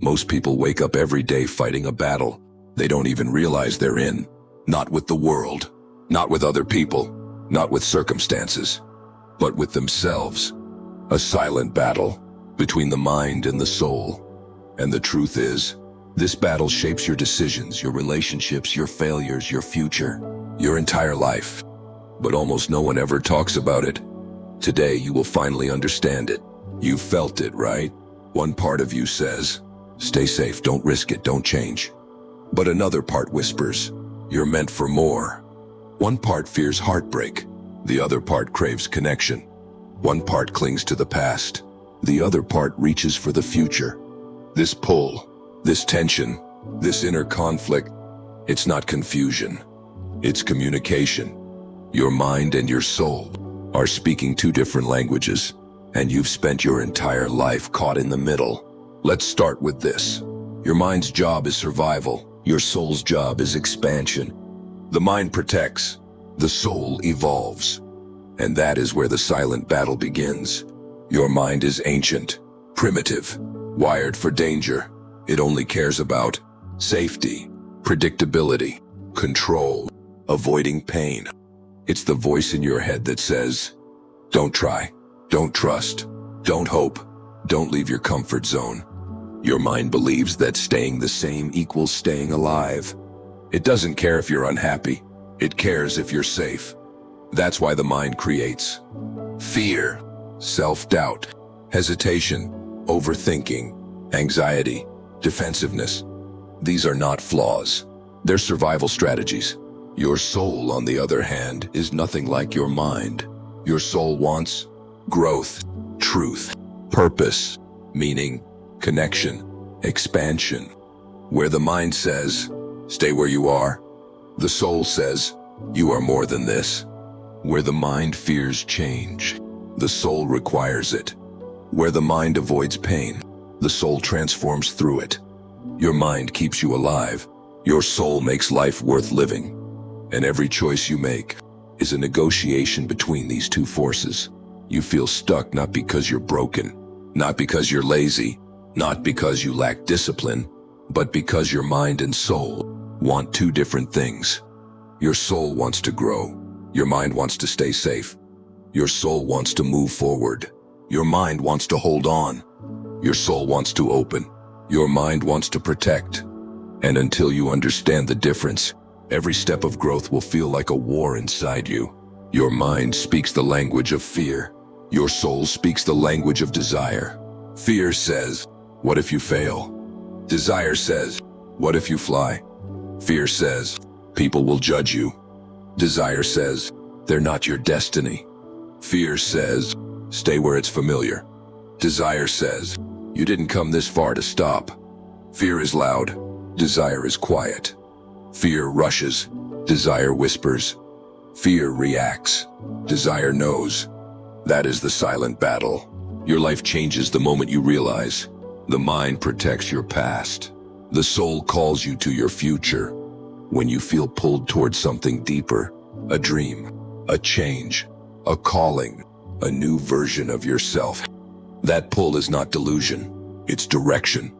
Most people wake up every day fighting a battle they don't even realize they're in. Not with the world, not with other people, not with circumstances, but with themselves. A silent battle between the mind and the soul. And the truth is, this battle shapes your decisions, your relationships, your failures, your future, your entire life. But almost no one ever talks about it. Today you will finally understand it. You've felt it, right? One part of you says, stay safe, don't risk it, don't change. But another part whispers, you're meant for more. One part fears heartbreak. The other part craves connection. One part clings to the past. The other part reaches for the future. This pull, this tension, this inner conflict, it's not confusion. It's communication. Your mind and your soul are speaking two different languages, and you've spent your entire life caught in the middle. Let's start with this. Your mind's job is survival. Your soul's job is expansion. The mind protects. The soul evolves. And that is where the silent battle begins. Your mind is ancient, primitive, wired for danger. It only cares about safety, predictability, control, avoiding pain. It's the voice in your head that says, don't try, don't trust, don't hope, don't leave your comfort zone. Your mind believes that staying the same equals staying alive. It doesn't care if you're unhappy. It cares if you're safe. That's why the mind creates fear, self-doubt, hesitation, overthinking, anxiety, defensiveness. These are not flaws. They're survival strategies. Your soul, on the other hand, is nothing like your mind. Your soul wants growth, truth, purpose, meaning, connection, expansion. Where the mind says, stay where you are, the soul says, you are more than this. Where the mind fears change, the soul requires it. Where the mind avoids pain, the soul transforms through it. Your mind keeps you alive. Your soul makes life worth living. And every choice you make is a negotiation between these two forces. You feel stuck not because you're broken, not because you're lazy, not because you lack discipline, but because your mind and soul want two different things. Your soul wants to grow. Your mind wants to stay safe. Your soul wants to move forward. Your mind wants to hold on. Your soul wants to open. Your mind wants to protect. And until you understand the difference, every step of growth will feel like a war inside you. Your mind speaks the language of fear. Your soul speaks the language of desire. Fear says, what if you fail? Desire says, what if you fly? Fear says, people will judge you. Desire says, they're not your destiny. Fear says, stay where it's familiar. Desire says, you didn't come this far to stop. Fear is loud. Desire is quiet. Fear rushes. Desire whispers. Fear reacts. Desire knows. That is the silent battle. Your life changes the moment you realize. The mind protects your past. The soul calls you to your future. When you feel pulled towards something deeper, a dream, a change, a calling, a new version of yourself, that pull is not delusion, it's direction.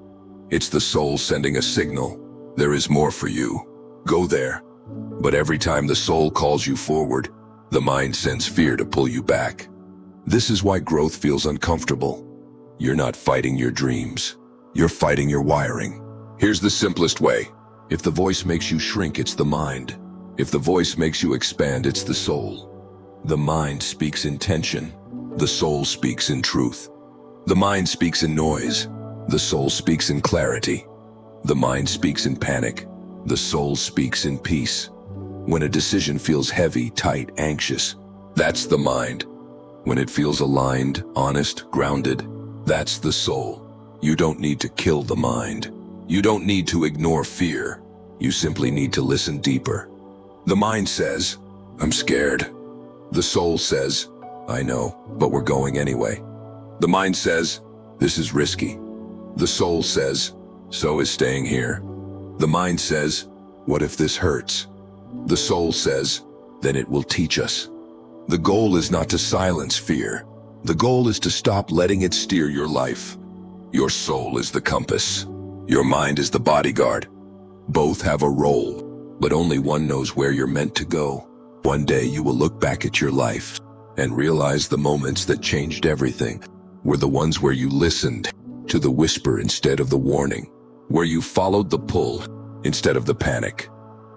It's the soul sending a signal. There is more for you. Go there. But every time the soul calls you forward, the mind sends fear to pull you back. This is why growth feels uncomfortable. You're not fighting your dreams. You're fighting your wiring. Here's the simplest way. If the voice makes you shrink, it's the mind. If the voice makes you expand, it's the soul. The mind speaks in tension. The soul speaks in truth. The mind speaks in noise. The soul speaks in clarity. The mind speaks in panic. The soul speaks in peace. When a decision feels heavy, tight, anxious, that's the mind. When it feels aligned, honest, grounded, that's the soul. You don't need to kill the mind. You don't need to ignore fear. You simply need to listen deeper. The mind says, I'm scared. The soul says, I know, but we're going anyway. The mind says, this is risky. The soul says, so is staying here. The mind says, what if this hurts? The soul says, then it will teach us. The goal is not to silence fear. The goal is to stop letting it steer your life. Your soul is the compass. Your mind is the bodyguard. Both have a role, but only one knows where you're meant to go. One day you will look back at your life and realize the moments that changed everything were the ones where you listened to the whisper instead of the warning, where you followed the pull instead of the panic,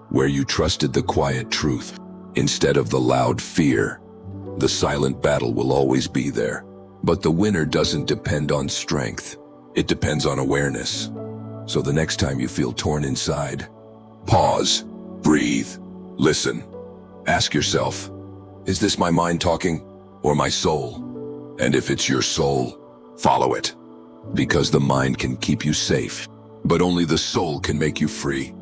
where you trusted the quiet truth instead of the loud fear. The silent battle will always be there, but the winner doesn't depend on strength. It depends on awareness. So the next time you feel torn inside, pause, breathe, listen. Ask yourself, is this my mind talking or my soul? And if it's your soul, follow it. Because the mind can keep you safe, but only the soul can make you free.